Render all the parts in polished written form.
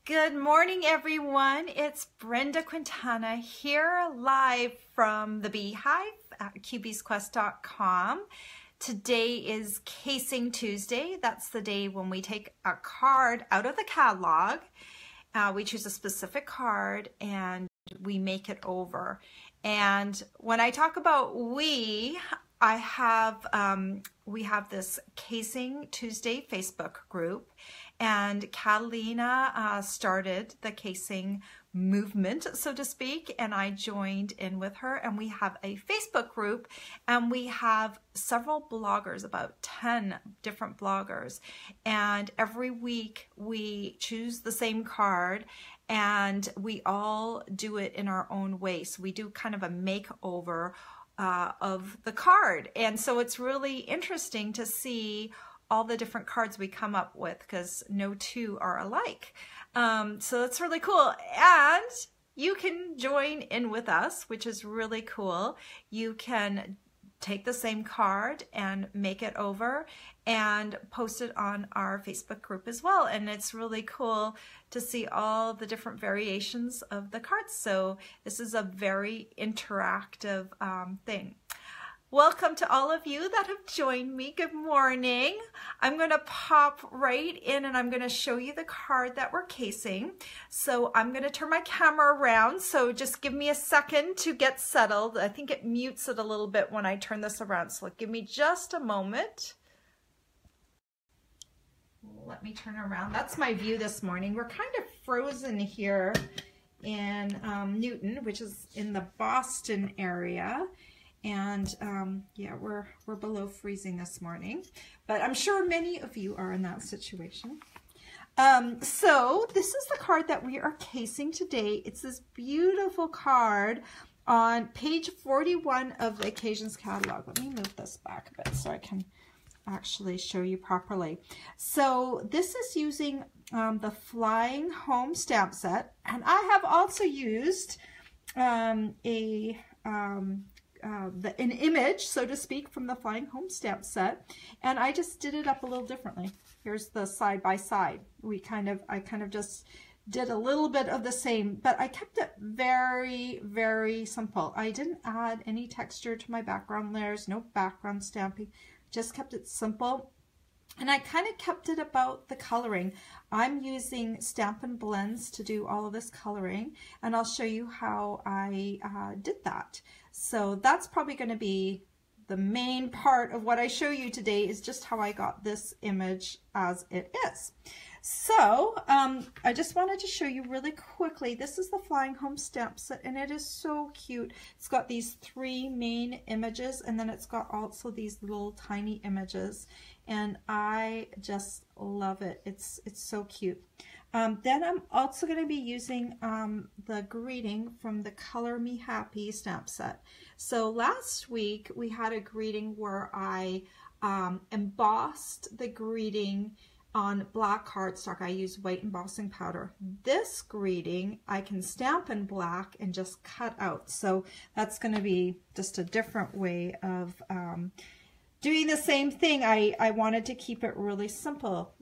Good morning, everyone. It's Brenda Quintana here live from the Beehive at QBsQuest.com. Today is Casing Tuesday. That's the day when we take a card out of the catalog. We choose a specific card and we make it over. And when I talk about we have this Casing Tuesday Facebook group, and Catalina started the casing movement, so to speak, and I joined in with her, and we have a Facebook group, and we have several bloggers, about 10 different bloggers, and every week we choose the same card and we all do it in our own way. So we do kind of a makeover of the card, and so it's really interesting to see all the different cards we come up with, because no two are alike. So that's really cool. And you can join in with us, which is really cool. You can take the same card and make it over and post it on our Facebook group as well. And it's really cool to see all the different variations of the cards. So this is a very interactive thing. Welcome to all of you that have joined me. Good morning. I'm going to pop right in and I'm going to show you the card that we're casing. So I'm going to turn my camera around. So just give me a second to get settled. I think it mutes it a little bit when I turn this around. So give me just a moment. Let me turn around. That's my view this morning. We're kind of frozen here in Newton, which is in the Boston area. And yeah, we're below freezing this morning, but I'm sure many of you are in that situation. So this is the card that we are casing today. It's this beautiful card on page 41 of the Occasions catalog. Let me move this back a bit so I can actually show you properly. So this is using the Flying Home stamp set, and I have also used an image, so to speak, from the Flying Home stamp set, and I just did it up a little differently. Here's the side by side. I kind of just did a little bit of the same, but I kept it very, very simple. I didn't add any texture to my background layers, no background stamping, just kept it simple. And I kind of kept it about the coloring. I'm using Stampin' Blends to do all of this coloring, and I'll show you how I did that. So that's probably going to be the main part of what I show you today, is just how I got this image as it is. So I just wanted to show you really quickly. This is the Flying Home stamp set, and it is so cute. It's got these 3 main images, and then it's got also these little tiny images, and I just love it. It's so cute. Then I'm also going to be using the greeting from the Color Me Happy stamp set. So last week we had a greeting where I embossed the greeting on black cardstock. I use white embossing powder. This greeting I can stamp in black and just cut out. So that's going to be just a different way of doing the same thing. I wanted to keep it really simple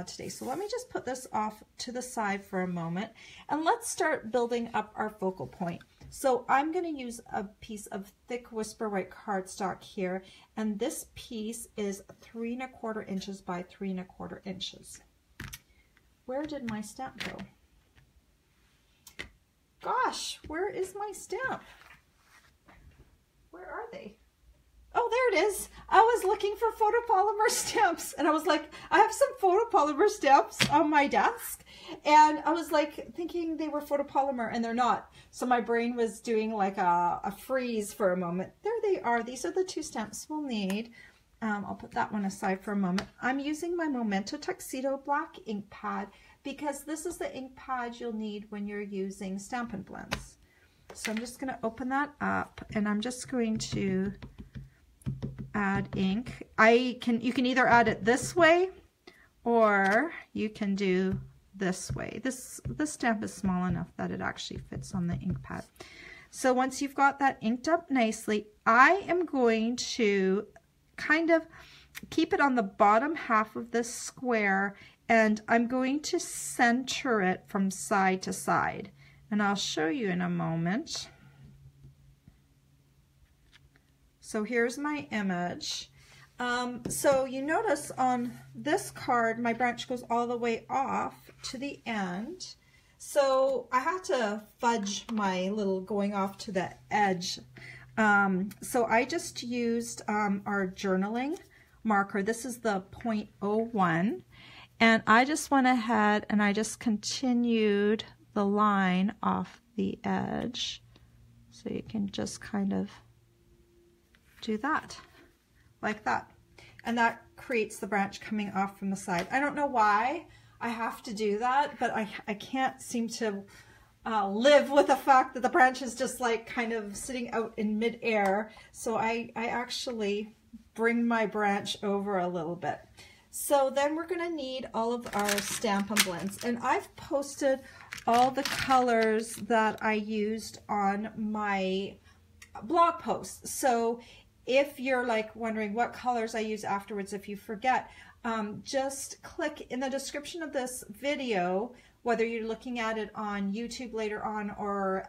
today. So let me just put this off to the side for a moment, and let's start building up our focal point. So I'm going to use a piece of thick Whisper White cardstock here, and this piece is 3 1/4 inches by 3 1/4 inches. Where did my stamp go? Gosh, where is my stamp? Where are they? Oh, there it is. I was looking for photopolymer stamps, and I was like, I have some photopolymer stamps on my desk, and I was like thinking they were photopolymer, and they're not. So my brain was doing like a freeze for a moment. There they are. These are the 2 stamps we'll need. I'll put that one aside for a moment. I'm using my Memento Tuxedo black ink pad, because this is the ink pad you'll need when you're using Stampin' Blends. So I'm just going to open that up, and I'm just going to add ink. You can either add it this way, or you can do this way. This stamp is small enough that it actually fits on the ink pad. So once you've got that inked up nicely, I am going to kind of keep it on the bottom half of this square and I'm going to center it from side to side, and I'll show you in a moment. So here's my image. So you notice on this card, my branch goes all the way off to the end. So I had to fudge my little going off to the edge. So I just used our journaling marker. This is the 0.01. And I just went ahead and I just continued the line off the edge. So you can just kind of do that, like that. And that creates the branch coming off from the side. I don't know why I have to do that, but I can't seem to live with the fact that the branch is just like kind of sitting out in midair. So I actually bring my branch over a little bit. So then we're going to need all of our Stampin' Blends. And I've posted all the colors that I used on my blog post. So if you're like wondering what colors I use afterwards, if you forget, just click in the description of this video, whether you're looking at it on YouTube later on or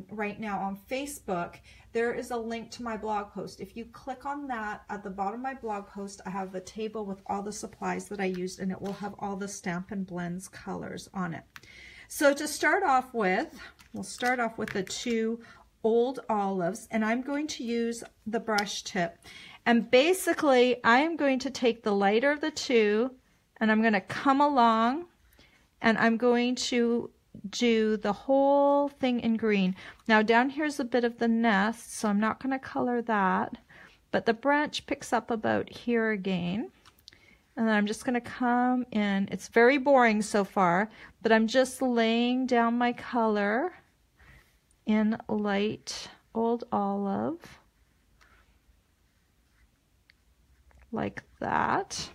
right now on Facebook, there is a link to my blog post. If you click on that, at the bottom of my blog post, I have a table with all the supplies that I used, and it will have all the Stampin' Blends colors on it. So to start off with, we'll start off with the 2 Old Olives, and I'm going to use the brush tip. And basically, I'm going to take the lighter of the 2, and I'm going to come along, and I'm going to do the whole thing in green. Now down here's a bit of the nest, so I'm not going to color that, but the branch picks up about here again. And then I'm just going to come in. It's very boring so far, but I'm just laying down my color in light Old Olive, like that.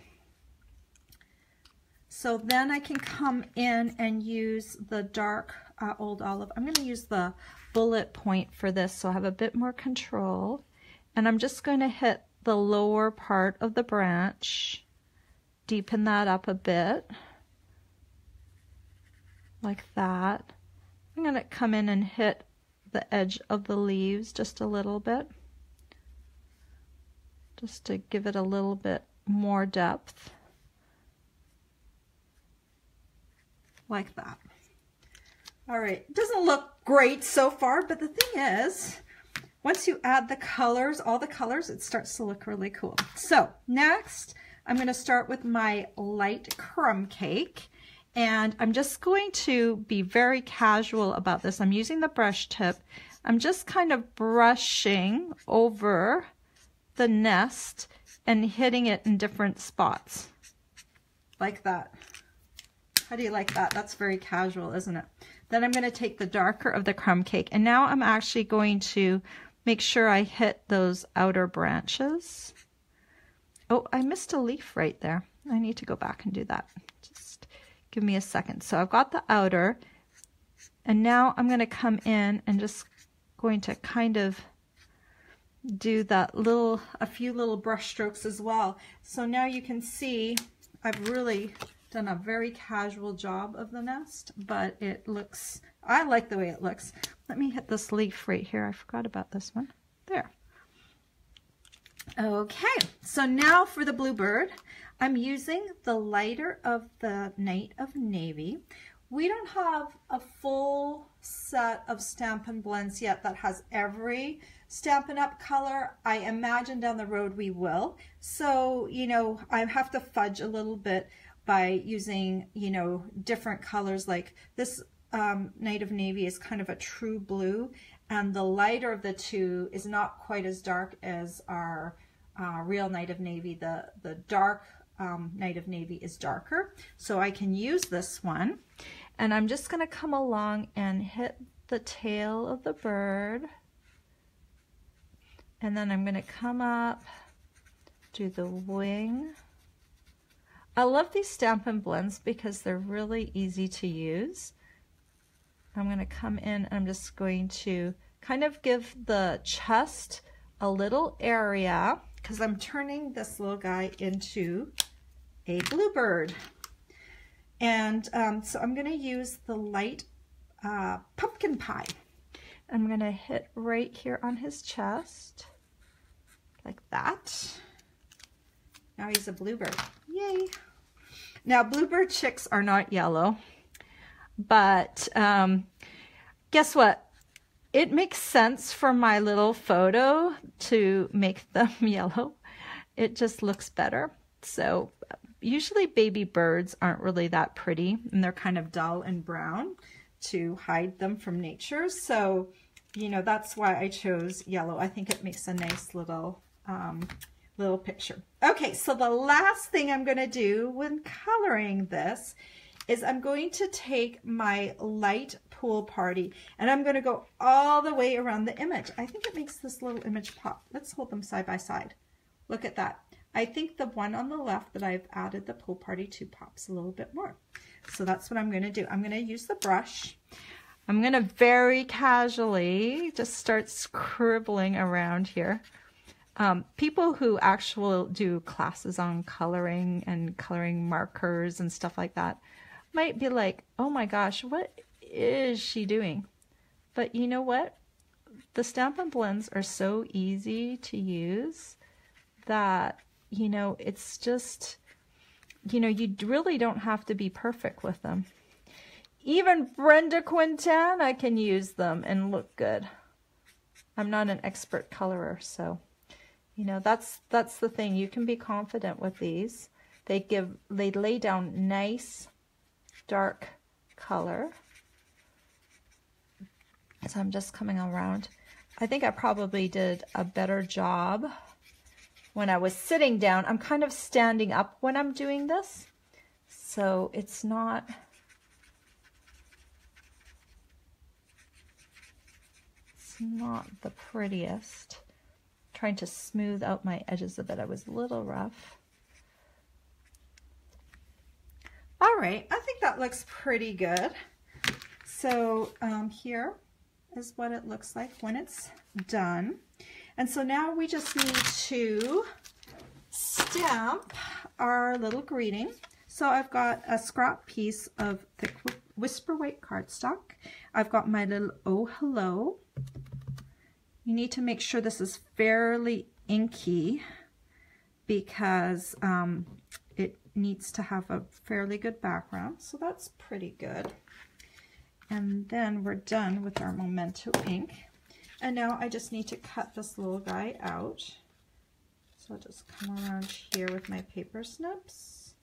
So then I can come in and use the dark Old Olive. I'm going to use the bullet point for this, so I have a bit more control. And I'm just going to hit the lower part of the branch, deepen that up a bit, like that. I'm going to come in and hit the edge of the leaves just a little bit, just to give it a little bit more depth, like that. All right, it doesn't look great so far, but the thing is, once you add the colors, all the colors, it starts to look really cool. So next, I'm going to start with my light crumb cake. And I'm just going to be very casual about this. I'm using the brush tip. I'm just kind of brushing over the nest and hitting it in different spots, like that. How do you like that? That's very casual, isn't it? Then I'm going to take the darker of the crumb cake, and now I'm actually going to make sure I hit those outer branches. Oh, I missed a leaf right there. I need to go back and do that. Just give me a second. So I've got the outer, and now I'm going to come in and just going to kind of do that a few little brush strokes as well. So now you can see I've really done a very casual job of the nest, but it looks, I like the way it looks. Let me hit this leaf right here. I forgot about this one. There. Okay, so now for the bluebird, I'm using the lighter of the Night of Navy. We don't have a full set of Stampin' Blends yet that has every Stampin' Up color. I imagine down the road we will. So, you know, I have to fudge a little bit by using, you know, different colors. Like this Night of Navy is kind of a true blue, and the lighter of the two is not quite as dark as our real Night of Navy. The dark Night of Navy is darker, so I can use this one. And I'm just going to come along and hit the tail of the bird, and then I'm going to come up, do the wing. I love these Stampin' Blends because they're really easy to use. I'm going to come in and I'm just going to kind of give the chest a little area because I'm turning this little guy into a bluebird. And so I'm going to use the light pumpkin pie. I'm going to hit right here on his chest, like that. Now he's a bluebird. Yay! Now bluebird chicks are not yellow, but guess what? It makes sense for my little photo to make them yellow. It just looks better. So usually baby birds aren't really that pretty, and they're kind of dull and brown to hide them from nature. So, you know, that's why I chose yellow. I think it makes a nice little little picture. Okay, so the last thing I'm going to do when coloring this is I'm going to take my light pool party and I'm going to go all the way around the image. I think it makes this little image pop. Let's hold them side by side. Look at that. I think the one on the left that I've added the pool party to pops a little bit more. So that's what I'm going to do. I'm going to use the brush. I'm going to very casually just start scribbling around here. People who actually do classes on coloring and coloring markers and stuff like that might be like, oh my gosh, what is she doing? But you know what? The Stampin' Blends are so easy to use that, you know, it's just, you know, you really don't have to be perfect with them. Even Brenda Quintana can use them and look good. I'm not an expert colorer, so, you know, that's the thing. You can be confident with these. They lay down nice, dark color. So I'm just coming around. I think I probably did a better job when I was sitting down. I'm kind of standing up when I'm doing this, so it's not the prettiest. Trying to smooth out my edges a bit. I was a little rough. All right, I think that looks pretty good. So here is what it looks like when it's done. And so now we just need to stamp our little greeting. So I've got a scrap piece of thick Whisper White cardstock. I've got my little Oh Hello. You need to make sure this is fairly inky because it needs to have a fairly good background. So that's pretty good. And then we're done with our Memento ink. And now I just need to cut this little guy out. So I'll just come around here with my paper snips.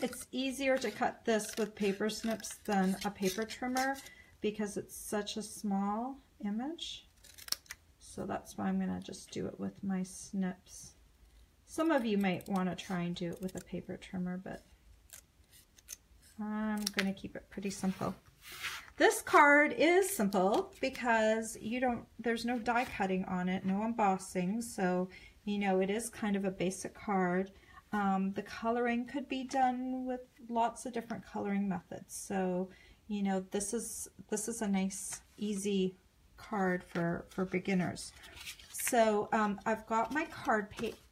It's easier to cut this with paper snips than a paper trimmer because it's such a small image. So that's why I'm going to just do it with my snips. Some of you might want to try and do it with a paper trimmer, but I'm going to keep it pretty simple. This card is simple because there's no die cutting on it, no embossing, so you know it is kind of a basic card. The coloring could be done with lots of different coloring methods, so you know this is a nice easy card for beginners. So I've got my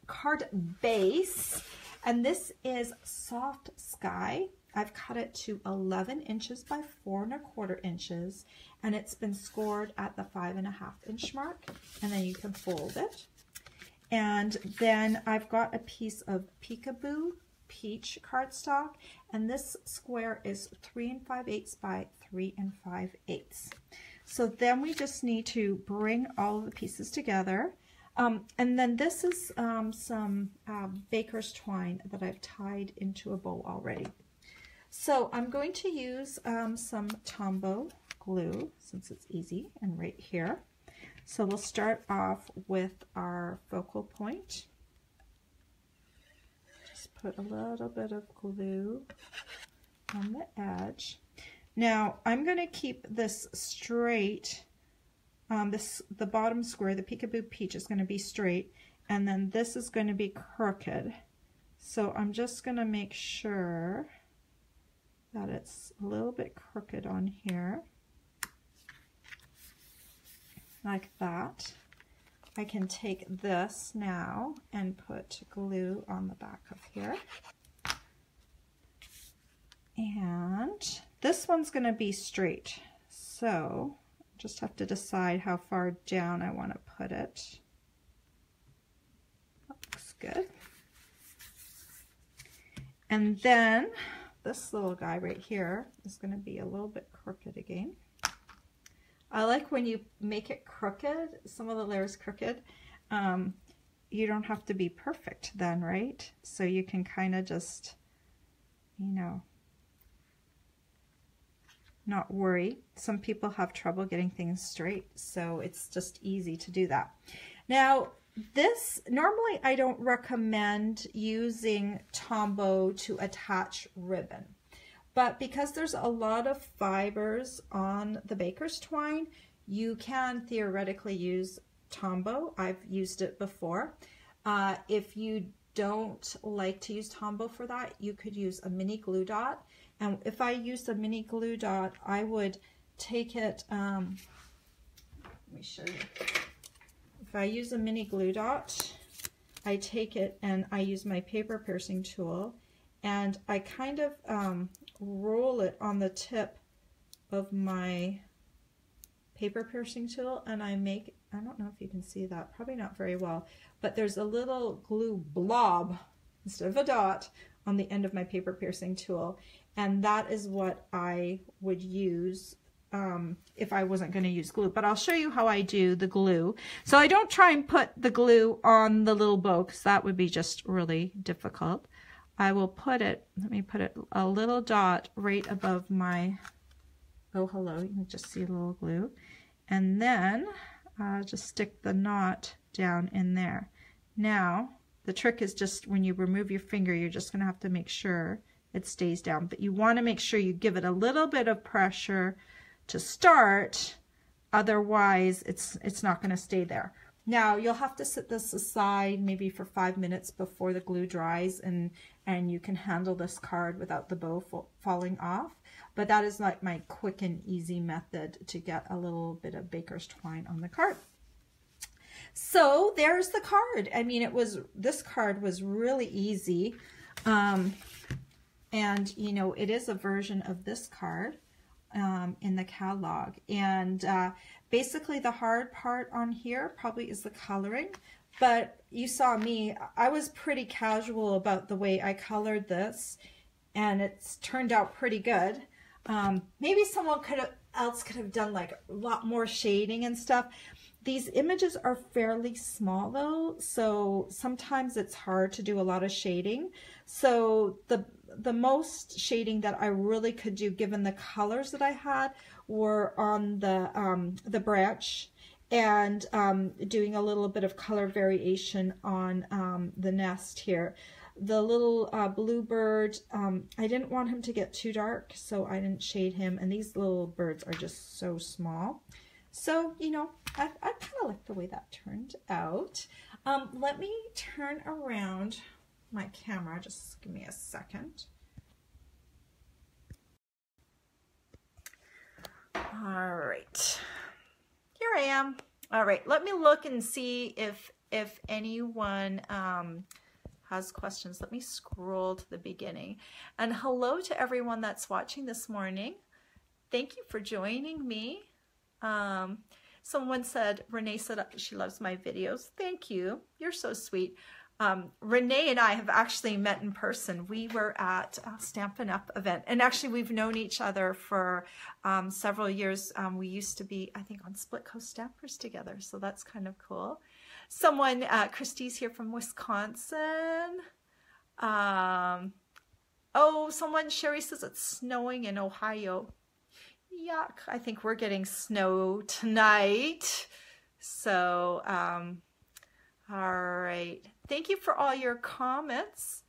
card base, and this is Soft Sky. I've cut it to 11 inches by 4 1/4 inches, and it's been scored at the 5 1/2 inch mark, and then you can fold it. And then I've got a piece of Peekaboo Peach cardstock, and this square is 3 5/8 by 3 5/8. So then we just need to bring all of the pieces together. And then this is some baker's twine that I've tied into a bow already. So I'm going to use some Tombow glue since it's easy and right here. So we'll start off with our focal point. Just put a little bit of glue on the edge. Now I'm going to keep this straight. The bottom square, the Peekaboo Peach, is going to be straight, and then this is going to be crooked. So I'm just going to make sure that it's a little bit crooked on here, like that. I can take this now and put glue on the back of here. And this one's going to be straight. So just have to decide how far down I want to put it. That looks good. And then this little guy right here is going to be a little bit crooked again. I like when you make it crooked, some of the layers crooked, you don't have to be perfect then, right? So you can kind of just, you know, not worry. Some people have trouble getting things straight, so it's just easy to do that. Now, this, normally I don't recommend using Tombow to attach ribbon, but because there's a lot of fibers on the baker's twine, you can theoretically use Tombow. I've used it before. If you don't like to use Tombow for that, you could use a mini glue dot. And if I used a mini glue dot, I would take it, let me show you. If I use a mini glue dot, I take it and I use my paper piercing tool and I kind of roll it on the tip of my paper piercing tool, and I make, I don't know if you can see that, probably not very well, but there's a little glue blob instead of a dot on the end of my paper piercing tool, and that is what I would use if I wasn't going to use glue. But I'll show you how I do the glue. So I don't try and put the glue on the little bow because that would be just really difficult. I will put it, let me put it a little dot right above my, oh hello, you can just see a little glue. And then just stick the knot down in there. Now, the trick is just when you remove your finger, you're just going to have to make sure it stays down. But you want to make sure you give it a little bit of pressure to start, otherwise it's not going to stay there. Now, you'll have to set this aside maybe for 5 minutes before the glue dries, and you can handle this card without the bow falling off. But that is like my quick and easy method to get a little bit of baker's twine on the card. So there's the card. I mean, this card was really easy. And you know, it is a version of this card in the catalog. And basically the hard part on here probably is the coloring. But you saw me, I was pretty casual about the way I colored this, and it's turned out pretty good. Maybe someone else could have done like a lot more shading and stuff. These images are fairly small though, so sometimes it's hard to do a lot of shading. So the most shading that I really could do, given the colors that I had, were on the branch, and doing a little bit of color variation on the nest here. The little bluebird, I didn't want him to get too dark, so I didn't shade him, and these little birds are just so small. So, you know, I kind of like the way that turned out. Let me turn around my camera, just give me a second. All right, here I am. All right, let me look and see if anyone has questions. Let me scroll to the beginning. And hello to everyone that's watching this morning. Thank you for joining me. Someone said, Renee said she loves my videos. Thank you. You're so sweet. Renee and I have actually met in person. We were at a Stampin' Up! Event, and actually we've known each other for several years. We used to be, I think, on Split Coast Stampers together, so that's kind of cool. Someone, Christy's here from Wisconsin. Oh, someone, Sherry says it's snowing in Ohio. Yuck, I think we're getting snow tonight. So, all right. Thank you for all your comments.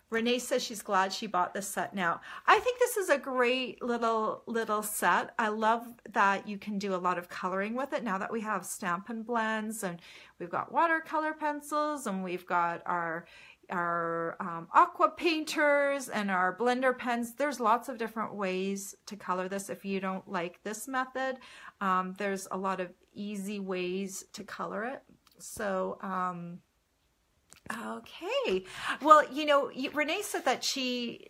Renee says she's glad she bought this set now. I think this is a great little set. I love that you can do a lot of coloring with it now that we have Stampin' Blends, and we've got watercolor pencils, and we've got our aqua painters and our blender pens. There's lots of different ways to color this. If you don't like this method, there's a lot of easy ways to color it. So Okay. Well, you know, Renee said that she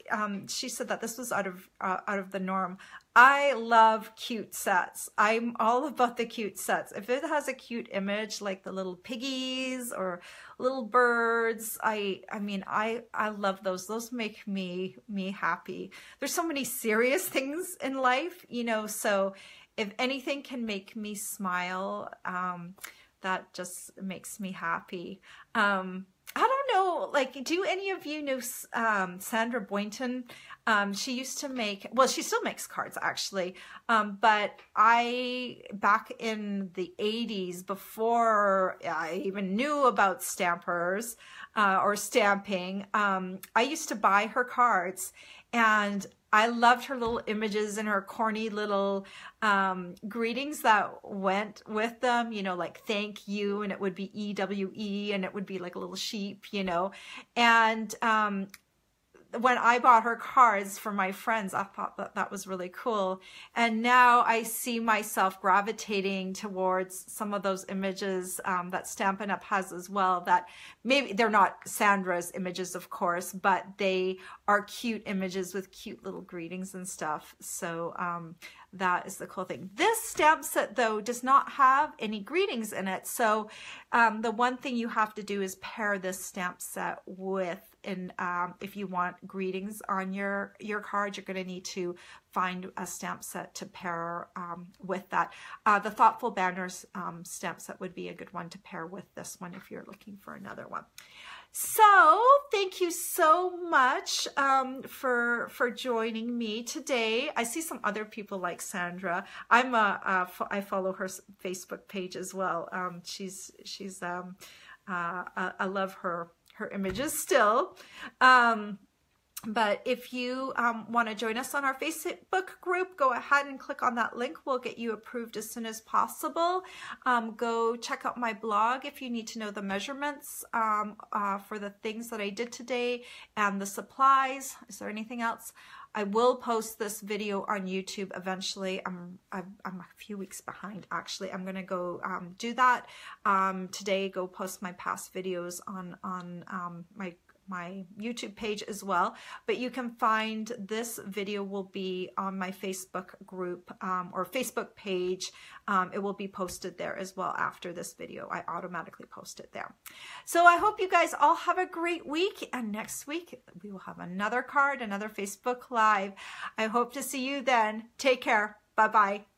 said that this was out of the norm. I love cute sets. I'm all about the cute sets. If it has a cute image like the little piggies or little birds, I mean, I love those. Those make me happy. There's so many serious things in life, you know, so if anything can make me smile, that just makes me happy. I don't know, like, do any of you know Sandra Boynton? She used to make, well, she still makes cards actually, but back in the 80s, before I even knew about stampers or stamping, I used to buy her cards, and I loved her little images and her corny little greetings that went with them, you know, like thank you, and it would be EWE, and it would be like a little sheep, you know. And when I bought her cards for my friends, I thought that that was really cool. And now I see myself gravitating towards some of those images that Stampin' Up! Has as well, that maybe they're not Sandra's images, of course, but they are cute images with cute little greetings and stuff. So that is the cool thing. This stamp set, though, does not have any greetings in it. So the one thing you have to do is pair this stamp set with, and if you want greetings on your card, you're going to need to find a stamp set to pair with that. The Thoughtful Banners stamp set would be a good one to pair with this one if you're looking for another one. So thank you so much for joining me today. I see some other people like Sandra. I follow her Facebook page as well. I love her images still. But if you want to join us on our Facebook group, go ahead and click on that link. We'll get you approved as soon as possible. Go check out my blog if you need to know the measurements for the things that I did today and the supplies. Is there anything else? I will post this video on YouTube eventually. I'm a few weeks behind, actually. I'm going to go do that today. Go post my past videos on my YouTube page as well, but you can find this video will be on my Facebook group or Facebook page. It will be posted there as well after this video. I automatically post it there. So I hope you guys all have a great week, and next week we will have another card, another Facebook Live. I hope to see you then. Take care. Bye-bye.